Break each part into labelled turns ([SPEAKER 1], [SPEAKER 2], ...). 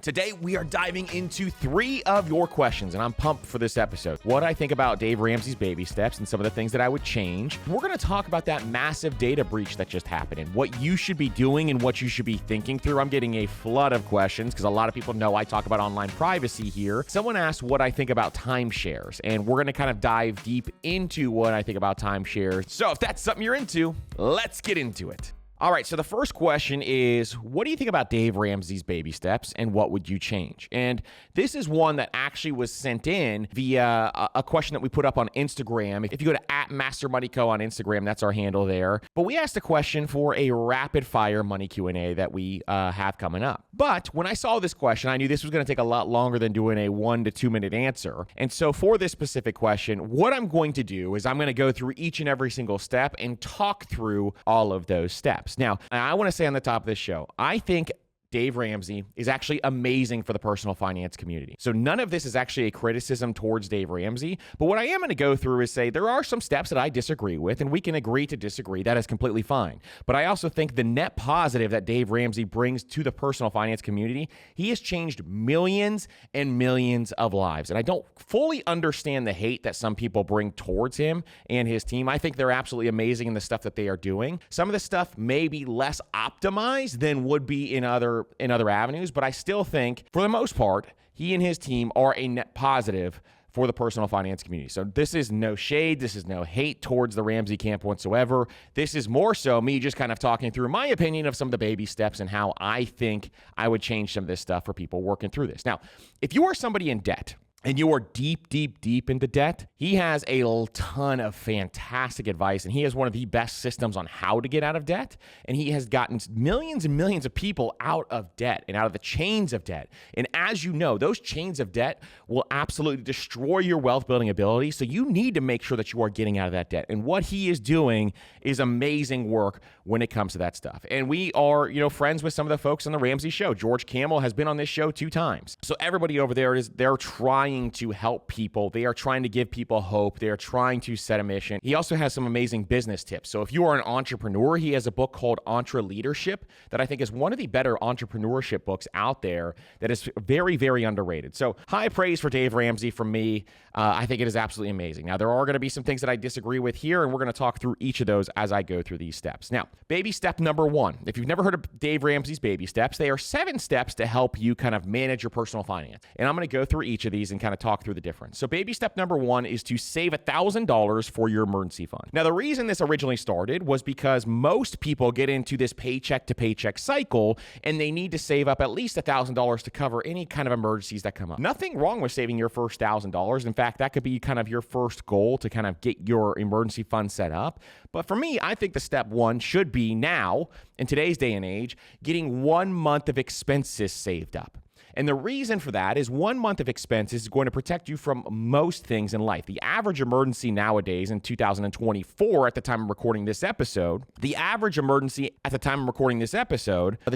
[SPEAKER 1] Today, we are diving into 3 of your questions, and I'm pumped for this episode. What I think about Dave Ramsey's baby steps and some of the things that I would change. We're going to talk about that massive data breach that just happened and what you should be doing and what you should be thinking through. I'm getting a flood of questions because a lot of people know I talk about online privacy here. Someone asked what I think about timeshares, and we're going to kind of dive deep into what I think about timeshares. So if that's something you're into, let's get into it. All right, so the first question is, what do you think about Dave Ramsey's baby steps and what would you change? And this is one that actually was sent in via a question that we put up on Instagram. If you go to @MasterMoneyCo on Instagram, that's our handle there. But we asked a question for a rapid fire money Q&A that we have coming up. But when I saw this question, I knew this was going to take a lot longer than doing a 1 to 2 minute answer. And so for this specific question, what I'm going to do is I'm going to go through each and every single step and talk through all of those steps. Now, I want to say on the top of this show, I think Dave Ramsey is actually amazing for the personal finance community. So none of this is actually a criticism towards Dave Ramsey. But what I am going to go through is say there are some steps that I disagree with, and we can agree to disagree. That is completely fine. But I also think the net positive that Dave Ramsey brings to the personal finance community, he has changed millions and millions of lives. And I don't fully understand the hate that some people bring towards him and his team. I think they're absolutely amazing in the stuff that they are doing. Some of the stuff may be less optimized than would be in other avenues, but I still think, for the most part, he and his team are a net positive for the personal finance community. So this is no shade. This is no hate towards the Ramsey camp whatsoever. This is more so me just kind of talking through my opinion of some of the baby steps and how I think I would change some of this stuff for people working through this. Now, if you are somebody in debt, and you are deep, deep, deep into debt, he has a ton of fantastic advice, and he has one of the best systems on how to get out of debt, and he has gotten millions and millions of people out of debt and out of the chains of debt. And as you know, those chains of debt will absolutely destroy your wealth building ability, so you need to make sure that you are getting out of that debt. And what he is doing is amazing work when it comes to that stuff. And we are, friends with some of the folks on the Ramsey show. George Camel has been on this show 2 times. So everybody over there they're trying to help people. They are trying to give people hope. They are trying to set a mission. He also has some amazing business tips. So if you are an entrepreneur, he has a book called EntreLeadership that I think is one of the better entrepreneurship books out there that is very, very underrated. So high praise for Dave Ramsey from me. I think it is absolutely amazing. Now, there are going to be some things that I disagree with here, and we're going to talk through each of those as I go through these steps. Now, baby step number 1. If you've never heard of Dave Ramsey's baby steps, they are 7 steps to help you kind of manage your personal finance. And I'm going to go through each of these and kind of talk through the difference. So baby step number 1 is to save $1,000 for your emergency fund. Now, the reason this originally started was because most people get into this paycheck to paycheck cycle, and they need to save up at least $1,000 to cover any kind of emergencies that come up. Nothing wrong with saving your first $1,000. In fact, that could be kind of your first goal to kind of get your emergency fund set up. But for me, I think the step 1 should be now, in today's day and age, getting 1 month of expenses saved up. And the reason for that is 1 month of expenses is going to protect you from most things in life. The average emergency nowadays in 2024, at the time I'm recording this episode, the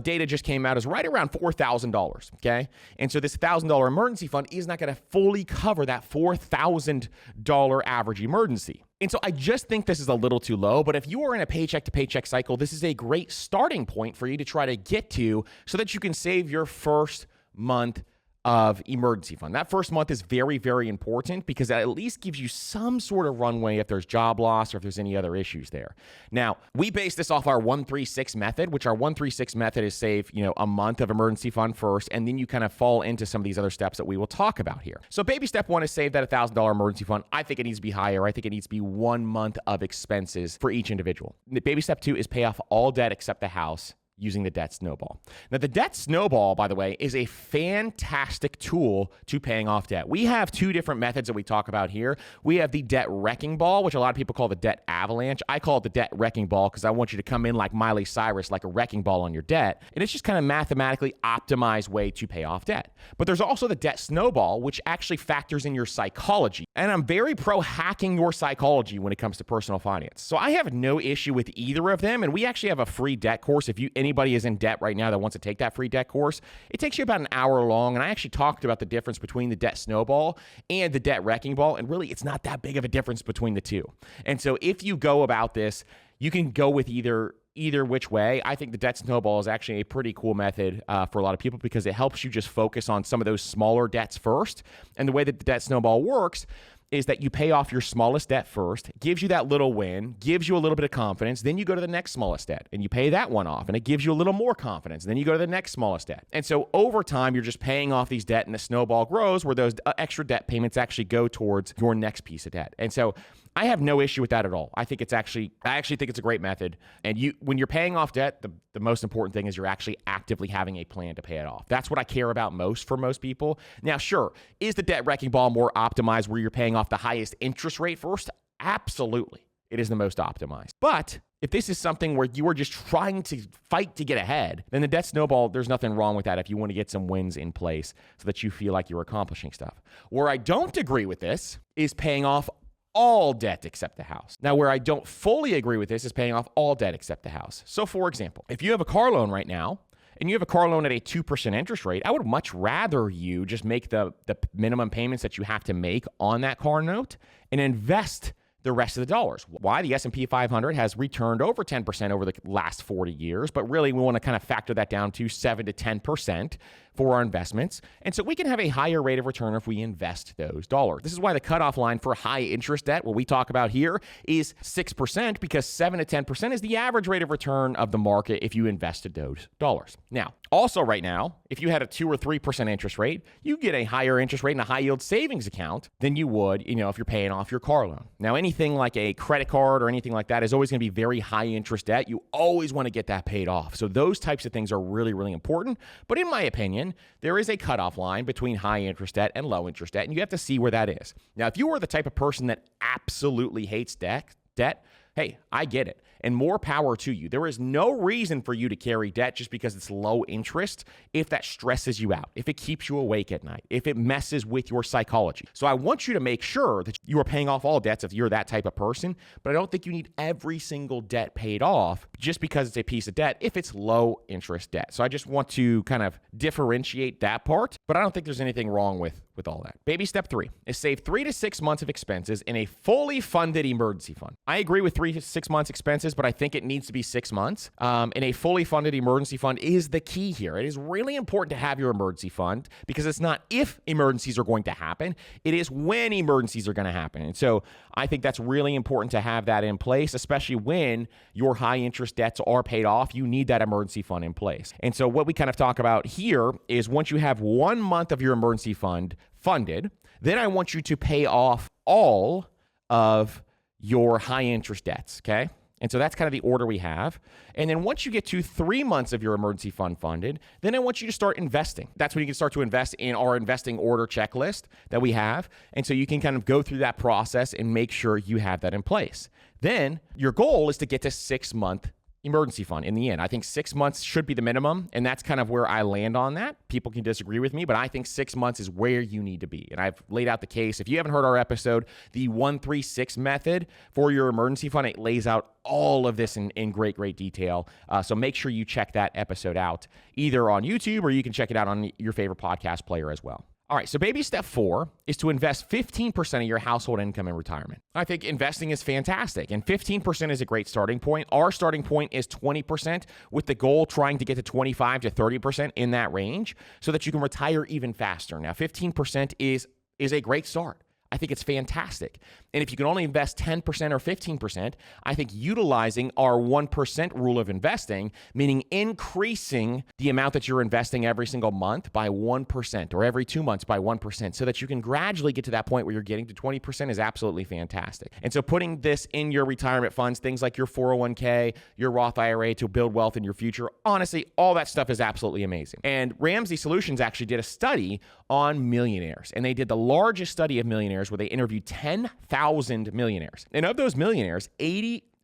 [SPEAKER 1] data just came out is right around $4,000, okay? And so this $1,000 emergency fund is not going to fully cover that $4,000 average emergency. And so I just think this is a little too low, but if you are in a paycheck to paycheck cycle, this is a great starting point for you to try to get to so that you can save your first month of emergency fund. That first month is very, very important because that at least gives you some sort of runway if there's job loss or if there's any other issues there. Now, we base this off our 136 method, which our 136 method is save, a month of emergency fund first, and then you kind of fall into some of these other steps that we will talk about here. So baby step 1 is save that $1,000 emergency fund. I think it needs to be higher. I think it needs to be 1 month of expenses for each individual. Baby step 2 is pay off all debt except the house using the debt snowball. Now, the debt snowball, by the way, is a fantastic tool to paying off debt. We have 2 different methods that we talk about here. We have the debt wrecking ball, which a lot of people call the debt avalanche. I call it the debt wrecking ball because I want you to come in like Miley Cyrus, like a wrecking ball on your debt. And it's just kind of mathematically optimized way to pay off debt. But there's also the debt snowball, which actually factors in your psychology. And I'm very pro hacking your psychology when it comes to personal finance. So I have no issue with either of them. And we actually have a free debt course. If anybody is in debt right now that wants to take that free debt course, it takes you about an hour long. And I actually talked about the difference between the debt snowball and the debt wrecking ball. And really, it's not that big of a difference between the two. And so if you go about this, you can go with either either which way, I think the debt snowball is actually a pretty cool method for a lot of people because it helps you just focus on some of those smaller debts first. And the way that the debt snowball works is that you pay off your smallest debt first, gives you that little win, gives you a little bit of confidence, then you go to the next smallest debt and you pay that one off and it gives you a little more confidence, then you go to the next smallest debt. And so over time, you're just paying off these debt and the snowball grows where those extra debt payments actually go towards your next piece of debt. And so I have no issue with that at all. I actually think it's a great method. And when you're paying off debt, the most important thing is you're actually actively having a plan to pay it off. That's what I care about most for most people. Now, sure, is the debt wrecking ball more optimized where you're paying off the highest interest rate first? Absolutely. It is the most optimized. But if this is something where you are just trying to fight to get ahead, then the debt snowball, there's nothing wrong with that if you want to get some wins in place so that you feel like you're accomplishing stuff. Where I don't agree with this is paying off all debt except the house. Now, where I don't fully agree with this is paying off all debt except the house. So for example, if you have a car loan right now and you have a car loan at a 2% interest rate, I would much rather you just make the minimum payments that you have to make on that car note and invest the rest of the dollars. Why? The S&P 500 has returned over 10% over the last 40 years, but really we want to kind of factor that down to 7 to 10% for our investments. And so we can have a higher rate of return if we invest those dollars. This is why the cutoff line for high interest debt, what we talk about here, is 6% because 7 to 10% is the average rate of return of the market if you invested those dollars. Now, also right now, if you had a 2 or 3% interest rate, you get a higher interest rate in a high yield savings account than you would, if you're paying off your car loan. Now, anything like a credit card or anything like that is always going to be very high interest debt. You always want to get that paid off. So those types of things are really, really important. But in my opinion, there is a cutoff line between high interest debt and low interest debt, and you have to see where that is. Now, if you are the type of person that absolutely hates debt, hey, I get it. And more power to you. There is no reason for you to carry debt just because it's low interest if that stresses you out, if it keeps you awake at night, if it messes with your psychology. So I want you to make sure that you are paying off all debts if you're that type of person, but I don't think you need every single debt paid off just because it's a piece of debt if it's low interest debt. So I just want to kind of differentiate that part, but I don't think there's anything wrong with all that. Baby step 3 is save 3 to 6 months of expenses in a fully funded emergency fund. I agree with 3 to 6 months expenses, but I think it needs to be 6 months. And a fully funded emergency fund is the key here. It is really important to have your emergency fund because it's not if emergencies are going to happen, it is when emergencies are going to happen. And so I think that's really important to have that in place, especially when your high interest debts are paid off. You need that emergency fund in place. And so what we kind of talk about here is once you have 1 month of your emergency fund funded, then I want you to pay off all of your high interest debts, okay? And so that's kind of the order we have. And then once you get to 3 months of your emergency fund funded, then I want you to start investing. That's when you can start to invest in our investing order checklist that we have. And so you can kind of go through that process and make sure you have that in place. Then your goal is to get to 6 month emergency fund in the end. I think 6 months should be the minimum, and that's kind of where I land on that. People can disagree with me, but I think 6 months is where you need to be. And I've laid out the case. If you haven't heard our episode, the 1-3-6 method for your emergency fund, it lays out all of this in great, great detail. So make sure you check that episode out either on YouTube or you can check it out on your favorite podcast player as well. All right, so baby step 4 is to invest 15% of your household income in retirement. I think investing is fantastic, and 15% is a great starting point. Our starting point is 20%, with the goal trying to get to 25 to 30% in that range so that you can retire even faster. Now, 15% is a great start. I think it's fantastic. And if you can only invest 10% or 15%, I think utilizing our 1% rule of investing, meaning increasing the amount that you're investing every single month by 1% or every 2 months by 1% so that you can gradually get to that point where you're getting to 20% is absolutely fantastic. And so putting this in your retirement funds, things like your 401k, your Roth IRA to build wealth in your future, honestly, all that stuff is absolutely amazing. And Ramsey Solutions actually did a study on millionaires, and they did the largest study of millionaires where they interviewed 10,000 millionaires. And of those millionaires,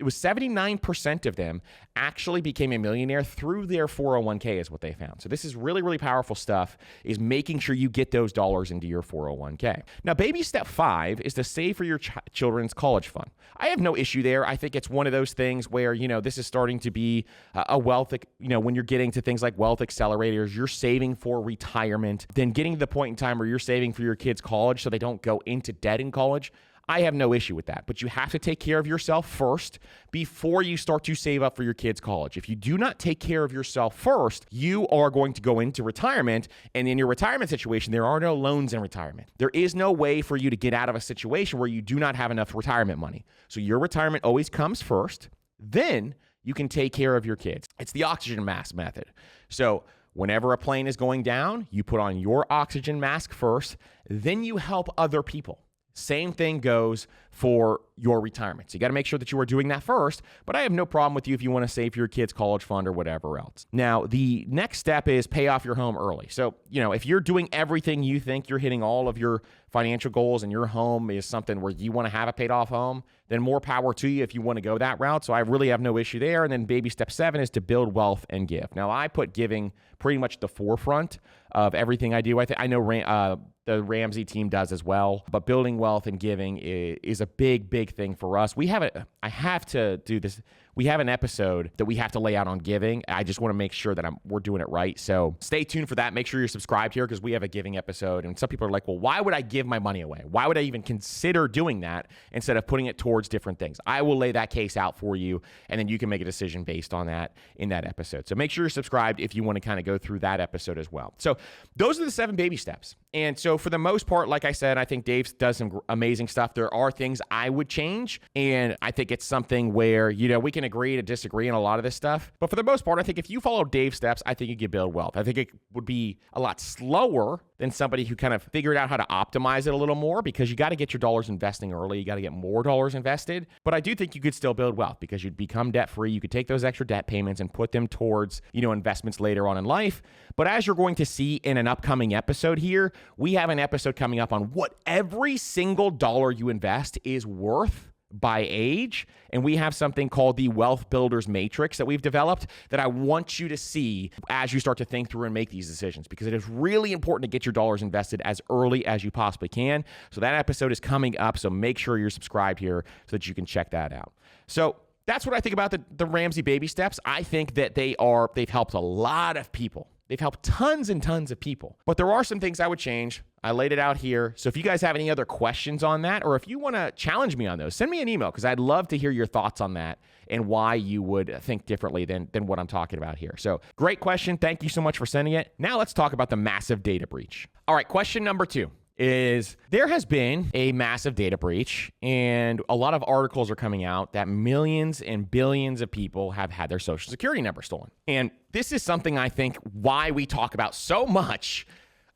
[SPEAKER 1] 79% of them actually became a millionaire through their 401k is what they found. So this is really, really powerful stuff, is making sure you get those dollars into your 401k. Now, baby step 5 is to save for your children's college fund. I have no issue there. I think it's one of those things where, this is starting to be a wealth, when you're getting to things like wealth accelerators, you're saving for retirement, then getting to the point in time where you're saving for your kids' college so they don't go into debt in college. I have no issue with that, but you have to take care of yourself first before you start to save up for your kids' college. If you do not take care of yourself first, you are going to go into retirement, and in your retirement situation, there are no loans in retirement. There is no way for you to get out of a situation where you do not have enough retirement money. So your retirement always comes first, then you can take care of your kids. It's the oxygen mask method. So whenever a plane is going down, you put on your oxygen mask first, then you help other people. Same thing goes for your retirement. So you got to make sure that you are doing that first, but I have no problem with you if you want to save for your kids' college fund or whatever else. Now, the next step is pay off your home early. So, if you're doing everything you think you're hitting all of your financial goals and your home is something where you want to have a paid off home, then more power to you if you want to go that route. So I really have no issue there. And then baby step 7 is to build wealth and give. Now, I put giving pretty much the forefront of everything I do. I know the Ramsey team does as well, but building wealth and giving is a big, big thing for us. I have to do this. We have an episode that we have to lay out on giving. I just want to make sure that we're doing it right. So stay tuned for that. Make sure you're subscribed here because we have a giving episode. And some people are like, well, why would I give my money away? Why would I even consider doing that instead of putting it towards different things? I will lay that case out for you, and then you can make a decision based on that in that episode. So make sure you're subscribed if you want to kind of go through that episode as well. So those are the 7 baby steps. And so for the most part, like I said, I think Dave does some amazing stuff. There are things I would change, and I think it's something where, we can agree to disagree on a lot of this stuff. But for the most part, I think if you follow Dave's steps, I think you can build wealth. I think it would be a lot slower than somebody who kind of figured out how to optimize it a little more, because you got to get your dollars investing early. You got to get more dollars invested. But I do think you could still build wealth because you'd become debt free. You could take those extra debt payments and put them towards, investments later on in life. But as you're going to see in an upcoming episode here, we have an episode coming up on what every single dollar you invest is worth by age. And we have something called the Wealth Builders Matrix that we've developed that I want you to see as you start to think through and make these decisions, because it is really important to get your dollars invested as early as you possibly can. So that episode is coming up. So make sure you're subscribed here so that you can check that out. So that's what I think about the Ramsey baby steps. I think that they've helped a lot of people. They've helped tons and tons of people. But there are some things I would change. I laid it out here. So if you guys have any other questions on that, or if you want to challenge me on those, send me an email, because I'd love to hear your thoughts on that and why you would think differently than what I'm talking about here. So great question. Thank you so much for sending it. Now let's talk about the massive data breach. All right, question number 2 is there has been a massive data breach, and a lot of articles are coming out that millions and billions of people have had their social security number stolen. And this is something I think why we talk about so much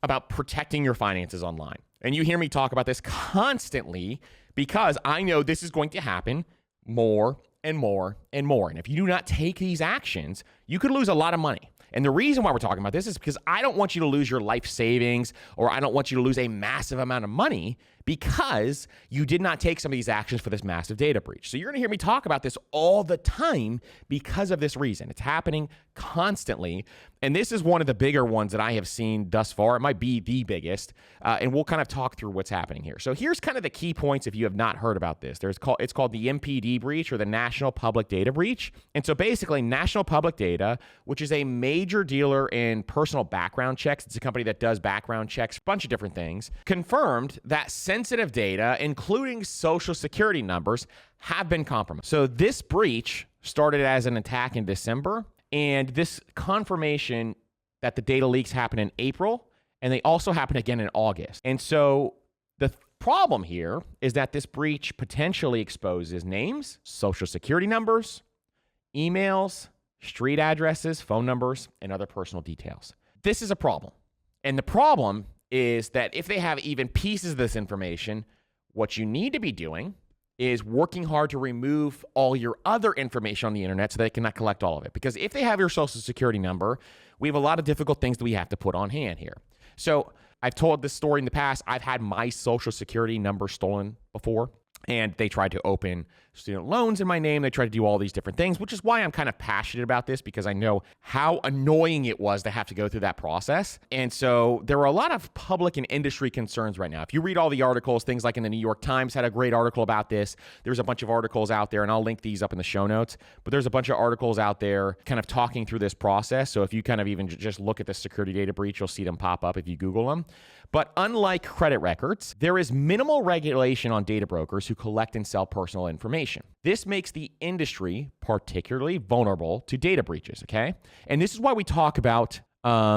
[SPEAKER 1] about protecting your finances online. And you hear me talk about this constantly because I know this is going to happen more and more and more. And if you do not take these actions, you could lose a lot of money. And the reason why we're talking about this is because I don't want you to lose your life savings, or I don't want you to lose a massive amount of money because you did not take some of these actions for this massive data breach. So you're going to hear me talk about this all the time because of this reason. It's happening constantly. And this is one of the bigger ones that I have seen thus far. It might be the biggest. And we'll kind of talk through what's happening here. So here's kind of the key points if you have not heard about this. It's called the MPD breach, or the National Public Data Breach. And so basically, National Public Data, which is a major dealer in personal background checks, it's a company that does background checks, a bunch of different things, confirmed that sensitive data, including social security numbers, have been compromised. So this breach started as an attack in December, and this confirmation that the data leaks happened in April, and they also happened again in August. And so the problem here is that this breach potentially exposes names, social security numbers, emails, street addresses, phone numbers, and other personal details. This is a problem. And the problem is that if they have even pieces of this information, what you need to be doing is working hard to remove all your other information on the internet so they cannot collect all of it. Because if they have your social security number, we have a lot of difficult things that we have to put on hand here. So I've told this story in the past. I've had my social security number stolen before. And they tried to open student loans in my name. They tried to do all these different things, which is why I'm kind of passionate about this, because I know how annoying it was to have to go through that process. And so there are a lot of public and industry concerns right now. If you read all the articles, things like in the New York Times had a great article about this. There's a bunch of articles out there, and I'll link these up in the show notes. But there's a bunch of articles out there kind of talking through this process. So if you kind of even just look at the security data breach, you'll see them pop up if you Google them. But unlike credit records, there is minimal regulation on data brokers who collect and sell personal information. This makes the industry particularly vulnerable to data breaches, okay? And this is why we talk about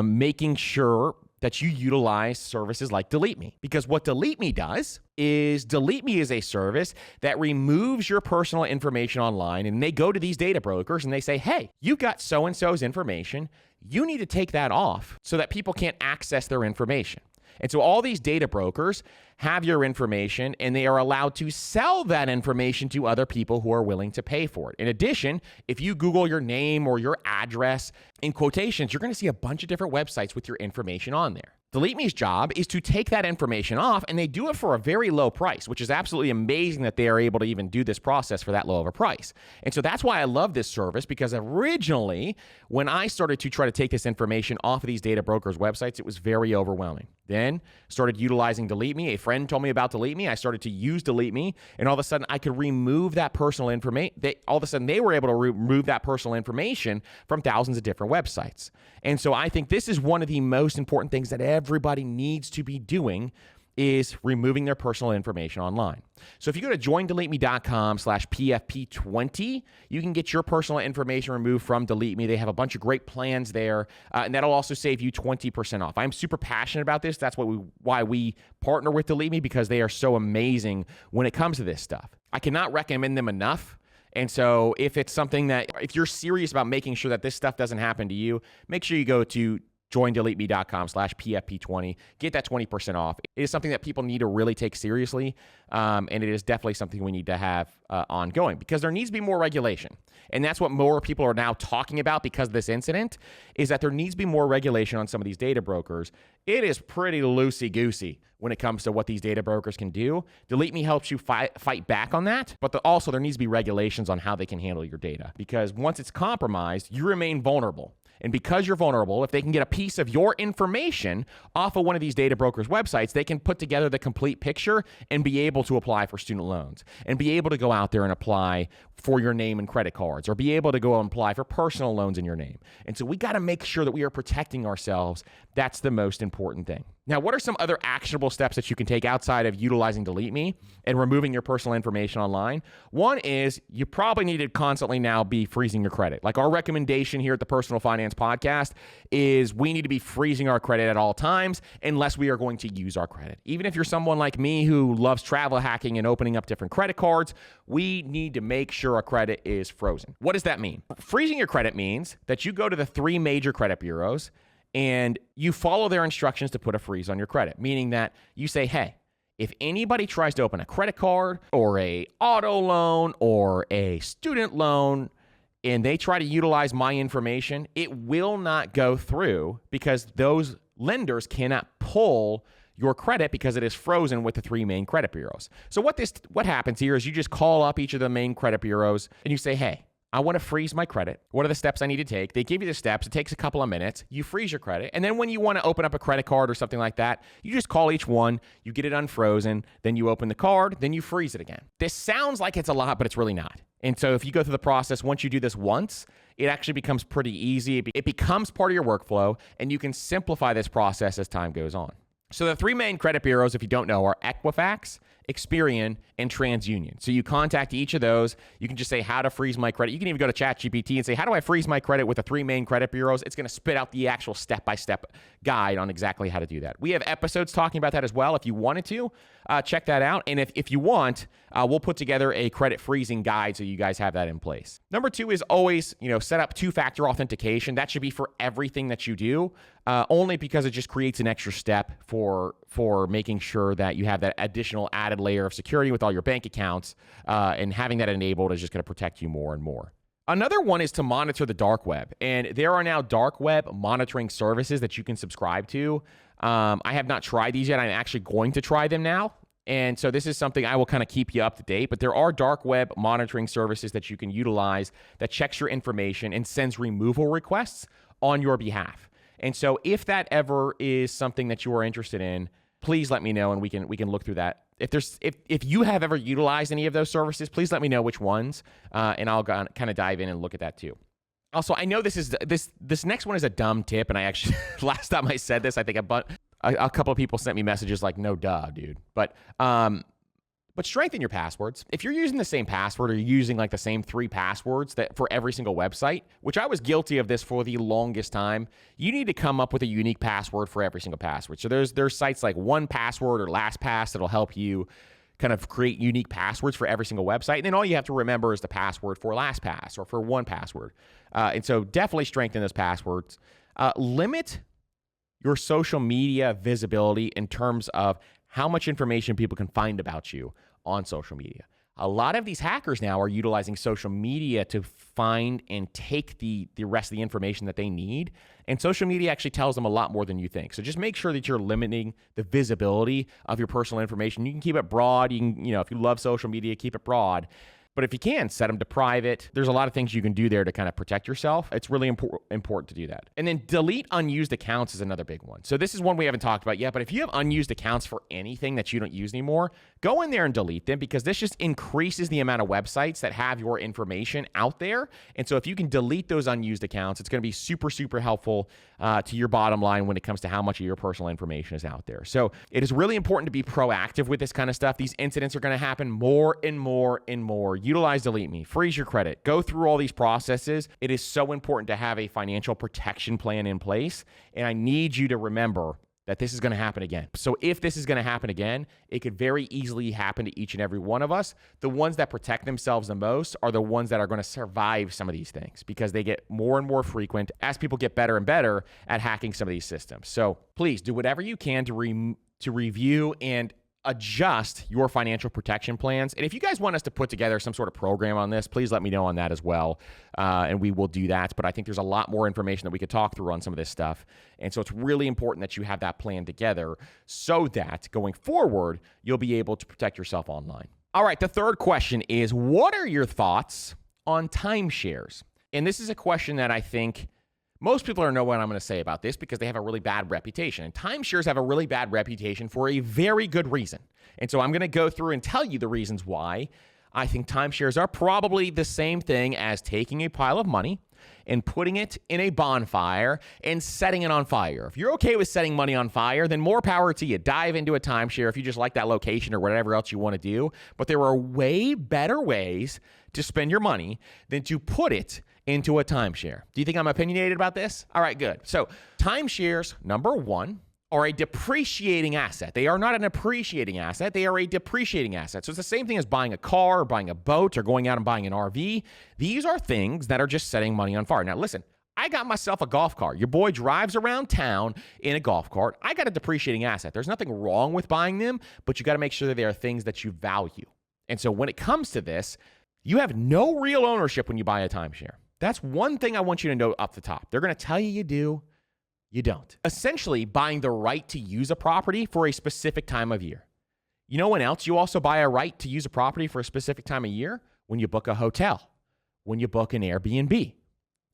[SPEAKER 1] making sure that you utilize services like Delete Me. Because what Delete Me does is Delete Me is a service that removes your personal information online, and they go to these data brokers and they say, hey, you've got so-and-so's information. You need to take that off so that people can't access their information. And so all these data brokers have your information, and they are allowed to sell that information to other people who are willing to pay for it. In addition, if you Google your name or your address in quotations, you're going to see a bunch of different websites with your information on there. Delete Me's job is to take that information off, and they do it for a very low price, which is absolutely amazing that they are able to even do this process for that low of a price. And so that's why I love this service, because originally, when I started to try to take this information off of these data brokers' websites, it was very overwhelming. Then started utilizing Delete Me. A friend told me about Delete Me. I started to use Delete Me, and all of a sudden I could remove that personal information. All of a sudden they were able to remove that personal information from thousands of different websites. And so I think this is one of the most important things that everybody needs to be doing, is removing their personal information online. So if you go to joindeleteme.com/PFP20, you can get your personal information removed from Delete Me. They have a bunch of great plans there, and that'll also save you 20% off. I'm super passionate about this. That's why we partner with Delete Me, because they are so amazing when it comes to this stuff. I cannot recommend them enough. And so if it's something that, if you're serious about making sure that this stuff doesn't happen to you, make sure you go to joindeleteme.com/PFP20. Get that 20% off. It is something that people need to really take seriously, and it is definitely something we need to have ongoing, because there needs to be more regulation. And that's what more people are now talking about because of this incident, is that there needs to be more regulation on some of these data brokers. It is pretty loosey-goosey when it comes to what these data brokers can do. Delete Me helps you fight back on that, but also there needs to be regulations on how they can handle your data, because once it's compromised, you remain vulnerable. And because you're vulnerable, if they can get a piece of your information off of one of these data brokers' websites, they can put together the complete picture and be able to apply for student loans, and be able to go out there and apply for your name and credit cards, or be able to go and apply for personal loans in your name. And so we got to make sure that we are protecting ourselves. That's the most important thing. Now, what are some other actionable steps that you can take outside of utilizing Delete Me and removing your personal information online? One is you probably need to constantly now be freezing your credit. Like our recommendation here at the Personal Finance Podcast is we need to be freezing our credit at all times unless we are going to use our credit. Even if you're someone like me who loves travel hacking and opening up different credit cards, we need to make sure our credit is frozen. What does that mean? Freezing your credit means that you go to the 3 major credit bureaus and you follow their instructions to put a freeze on your credit, meaning that you say, hey, if anybody tries to open a credit card or a auto loan or a student loan and they try to utilize my information, it will not go through, because those lenders cannot pull your credit because it is frozen with the 3 main credit bureaus. So what happens here is you just call up each of the main credit bureaus and you say, hey, I want to freeze my credit. What are the steps I need to take? They give you the steps. It takes a couple of minutes. You freeze your credit. And then when you want to open up a credit card or something like that, you just call each one, you get it unfrozen, then you open the card, then you freeze it again. This sounds like it's a lot, but it's really not. And so if you go through the process, once you do this once, it actually becomes pretty easy. It becomes part of your workflow, and you can simplify this process as time goes on. So the 3 main credit bureaus, if you don't know, are Equifax, Experian, and TransUnion. So you contact each of those. You can just say how to freeze my credit. You can even go to ChatGPT and say, how do I freeze my credit with the 3 main credit bureaus? It's going to spit out the actual step-by-step guide on exactly how to do that. We have episodes talking about that as well. If you wanted to, check that out. And if you want, we'll put together a credit freezing guide so you guys have that in place. Number 2 is always, set up 2-factor authentication. That should be for everything that you do, only because it just creates an extra step for making sure that you have that additional added layer of security with all your bank accounts, and having that enabled is just going to protect you more and more. Another one is to monitor the dark web, and there are now dark web monitoring services that you can subscribe to. I have not tried these yet. I'm actually going to try them now. And so this is something I will kind of keep you up to date, but there are dark web monitoring services that you can utilize that checks your information and sends removal requests on your behalf. And so if that ever is something that you are interested in, please let me know and we can look through that. If you have ever utilized any of those services, please let me know which ones, and I'll kind of dive in and look at that too. Also, I know this next one is a dumb tip, and I actually last time I said this, I think a couple of people sent me messages like, "No, duh, dude." But strengthen your passwords. If you're using the same password or you're using like the same 3 passwords that for every single website, which I was guilty of this for the longest time, you need to come up with a unique password for every single password. So there's sites like 1Password or LastPass that'll help you kind of create unique passwords for every single website. And then all you have to remember is the password for LastPass or for 1Password. And so definitely strengthen those passwords. Limit your social media visibility in terms of how much information people can find about you on social media. A lot of these hackers now are utilizing social media to find and take the rest of the information that they need. And social media actually tells them a lot more than you think. So just make sure that you're limiting the visibility of your personal information. You can keep it broad. You can, if you love social media, keep it broad. But if you can, set them to private. There's a lot of things you can do there to kind of protect yourself. It's really important to do that. And then delete unused accounts is another big one. So this is one we haven't talked about yet, but if you have unused accounts for anything that you don't use anymore, go in there and delete them because this just increases the amount of websites that have your information out there. And so if you can delete those unused accounts, it's going to be super, super helpful to your bottom line when it comes to how much of your personal information is out there. So it is really important to be proactive with this kind of stuff. These incidents are going to happen more and more and more. Utilize Delete Me, freeze your credit, go through all these processes. It is so important to have a financial protection plan in place. And I need you to remember that this is going to happen again. So if this is going to happen again, it could very easily happen to each and every one of us. The ones that protect themselves the most are the ones that are going to survive some of these things because they get more and more frequent as people get better and better at hacking some of these systems. So please do whatever you can to review and adjust your financial protection plans. And if you guys want us to put together some sort of program on this, please let me know on that as well. And we will do that. But I think there's a lot more information that we could talk through on some of this stuff. And so it's really important that you have that plan together so that going forward, you'll be able to protect yourself online. All right, the third question is, what are your thoughts on timeshares? And this is a question that I think most people know what I'm going to say about this because they have a really bad reputation. And timeshares have a really bad reputation for a very good reason. And so I'm going to go through and tell you the reasons why I think timeshares are probably the same thing as taking a pile of money and putting it in a bonfire and setting it on fire. If you're okay with setting money on fire, then more power to you. Dive into a timeshare if you just like that location or whatever else you want to do. But there are way better ways to spend your money than to put it into a timeshare. Do you think I'm opinionated about this? All right, good. So timeshares, number one, are a depreciating asset. They are not an appreciating asset. They are a depreciating asset. So it's the same thing as buying a car or buying a boat or going out and buying an RV. These are things that are just setting money on fire. Now, listen, I got myself a golf cart. Your boy drives around town in a golf cart. I got a depreciating asset. There's nothing wrong with buying them, but you got to make sure that they are things that you value. And so when it comes to this, you have no real ownership when you buy a timeshare. That's one thing I want you to know up the top. They're going to tell you do, you don't. Essentially, buying the right to use a property for a specific time of year. You know when else you also buy a right to use a property for a specific time of year? When you book a hotel, when you book an Airbnb.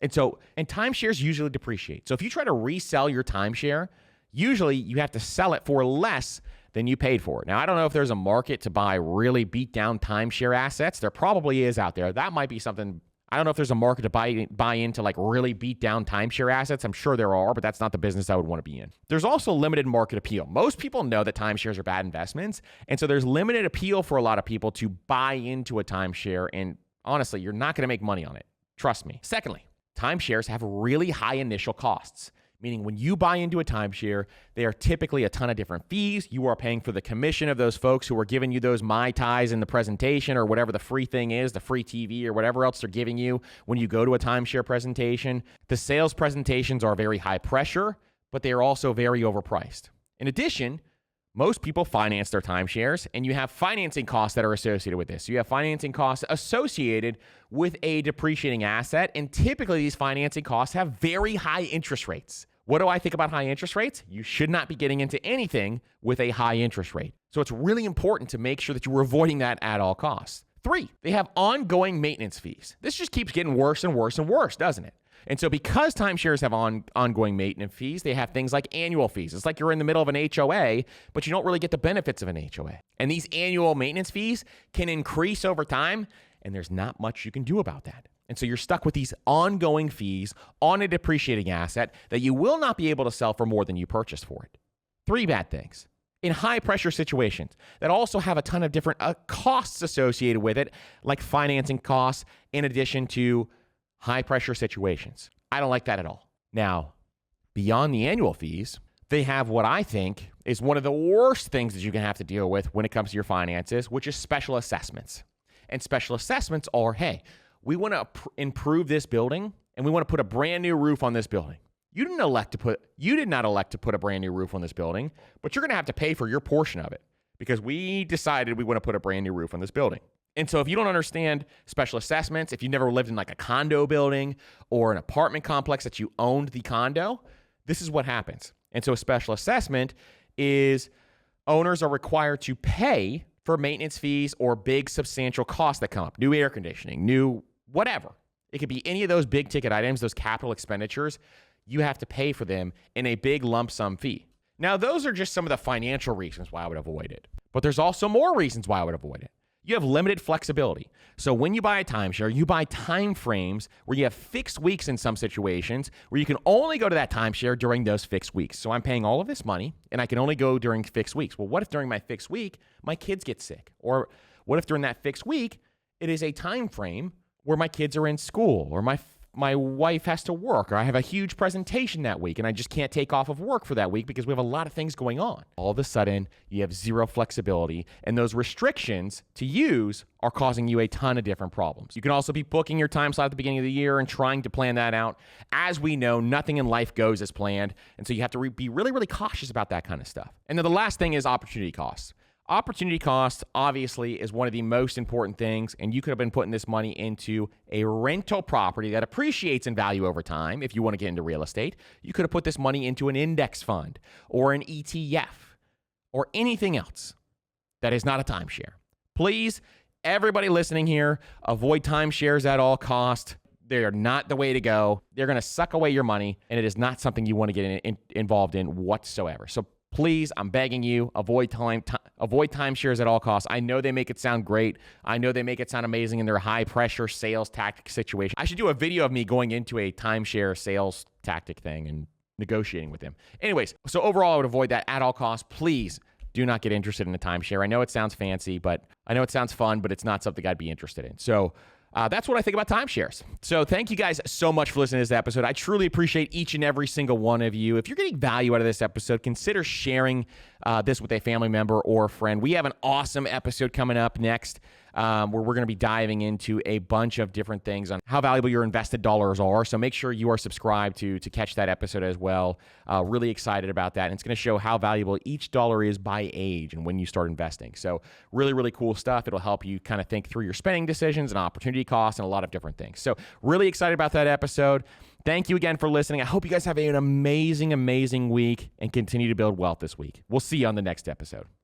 [SPEAKER 1] And timeshares usually depreciate. So if you try to resell your timeshare, usually you have to sell it for less than you paid for it. Now, I don't know if there's a market to buy really beat down timeshare assets. There probably is out there. That might be something. I don't know if there's a market to buy into like really beat down timeshare assets. I'm sure there are, but that's not the business I would want to be in. There's also limited market appeal. Most people know that timeshares are bad investments. And so there's limited appeal for a lot of people to buy into a timeshare. And honestly, you're not going to make money on it. Trust me. Secondly, timeshares have really high initial costs. Meaning when you buy into a timeshare, they are typically a ton of different fees. You are paying for the commission of those folks who are giving you those Mai Tais in the presentation or whatever the free thing is, the free TV or whatever else they're giving you when you go to a timeshare presentation. The sales presentations are very high pressure, but they are also very overpriced. In addition, most people finance their timeshares, and you have financing costs that are associated with this. So you have financing costs associated with a depreciating asset, and typically these financing costs have very high interest rates. What do I think about high interest rates? You should not be getting into anything with a high interest rate. So it's really important to make sure that you're avoiding that at all costs. 3, they have ongoing maintenance fees. This just keeps getting worse and worse and worse, doesn't it? And so because timeshares have ongoing maintenance fees, they have things like annual fees. It's like you're in the middle of an HOA, but you don't really get the benefits of an HOA. And these annual maintenance fees can increase over time, and there's not much you can do about that. And so you're stuck with these ongoing fees on a depreciating asset that you will not be able to sell for more than you purchased for it. 3 bad things. In high pressure situations that also have a ton of different costs associated with it, like financing costs, in addition to high pressure situations. I don't like that at all. Now, beyond the annual fees, they have what I think is one of the worst things that you can have to deal with when it comes to your finances, which is special assessments. And special assessments are, hey, we want to improve this building and we want to put a brand new roof on this building. You did not elect to put a brand new roof on this building, but you're going to have to pay for your portion of it because we decided we want to put a brand new roof on this building. And so if you don't understand special assessments, if you've never lived in like a condo building or an apartment complex that you owned the condo, this is what happens. And so a special assessment is owners are required to pay for maintenance fees or big substantial costs that come up, new air conditioning, new whatever. It could be any of those big ticket items, those capital expenditures. You have to pay for them in a big lump sum fee. Now, those are just some of the financial reasons why I would avoid it. But there's also more reasons why I would avoid it. You have limited flexibility. So when you buy a timeshare, you buy time frames where you have fixed weeks in some situations where you can only go to that timeshare during those fixed weeks. So I'm paying all of this money and I can only go during fixed weeks. Well, what if during my fixed week, my kids get sick? Or what if during that fixed week, it is a time frame where my kids are in school or my wife has to work, or I have a huge presentation that week and I just can't take off of work for that week because we have a lot of things going on. All of a sudden, you have zero flexibility, and those restrictions to use are causing you a ton of different problems. You can also be booking your time slot at the beginning of the year and trying to plan that out. As we know, nothing in life goes as planned, and so you have to be really, really cautious about that kind of stuff. And then the last thing is opportunity costs. Opportunity cost, obviously, is one of the most important things, and you could have been putting this money into a rental property that appreciates in value over time. If you want to get into real estate, you could have put this money into an index fund or an ETF or anything else that is not a timeshare. Please, everybody listening here, avoid timeshares at all costs. They are not the way to go. They're going to suck away your money, and it is not something you want to get involved in whatsoever. So please, I'm begging you, avoid timeshares at all costs. I know they make it sound great. I know they make it sound amazing in their high-pressure sales tactic situation. I should do a video of me going into a timeshare sales tactic thing and negotiating with them. Anyways, so overall, I would avoid that at all costs. Please do not get interested in a timeshare. I know it sounds fancy, but I know it sounds fun, but it's not something I'd be interested in. So that's what I think about timeshares. So thank you guys so much for listening to this episode. I truly appreciate each and every single one of you. If you're getting value out of this episode, consider sharing this with a family member or a friend. We have an awesome episode coming up next where we're going to be diving into a bunch of different things on how valuable your invested dollars are. So make sure you are subscribed to catch that episode as well. Really excited about that. And it's going to show how valuable each dollar is by age and when you start investing. So really, really cool stuff. It'll help you kind of think through your spending decisions and opportunity costs and a lot of different things. So really excited about that episode. Thank you again for listening. I hope you guys have an amazing, amazing week and continue to build wealth this week. We'll see you on the next episode.